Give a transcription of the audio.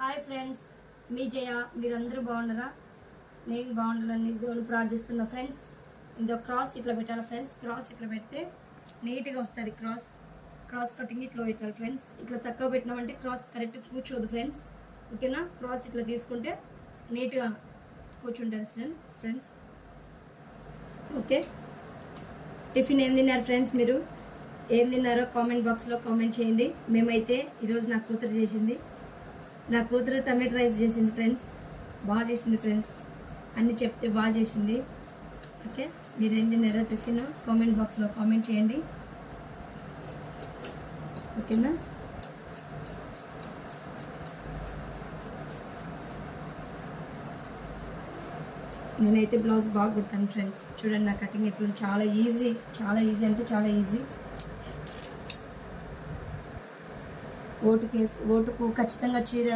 Hi friends, మీ జయ. మీరందరూ బాగున్నారా? నేను బాగుండాలని దేవుని ప్రార్థిస్తున్నా ఫ్రెండ్స్. ఇందులో క్రాస్ ఇట్లా పెట్టాలి ఫ్రెండ్స్. క్రాస్ ఇట్లా పెడితే నీట్గా వస్తుంది. క్రాస్ కటింగ్ ఇట్లా పెట్టాలి ఫ్రెండ్స్. ఇట్లా చక్కగా పెట్టినామంటే క్రాస్ కరెక్ట్ కూర్చోదు ఫ్రెండ్స్. ఓకేనా? క్రాస్ ఇట్లా తీసుకుంటే నీట్గా కూర్చుంటుంది ఫ్రెండ్స్. ఓకే, టిఫిన్ ఏం తిన్నారు ఫ్రెండ్స్? మీరు ఏం తిన్నారో కామెంట్ బాక్స్లో కామెంట్ చేయండి. మేమైతే ఈరోజు నా కూతురు చేసింది. నా కూతురు టమాటో రైస్ చేసింది ఫ్రెండ్స్. బాగా చేసింది ఫ్రెండ్స్. అన్నీ చెప్తే బాగా చేసింది. ఓకే, మీరు ఏం తిన్నారో టిఫిన్ కామెంట్ బాక్స్లో కామెంట్ చేయండి. ఓకేనా? నేనైతే బ్లౌజ్ బాగా కుడతాను ఫ్రెండ్స్. చూడండి నా కటింగ్ ఎట్లా చాలా ఈజీ అంటే చాలా ఈజీ. ఓటుకు ఖచ్చితంగా చీర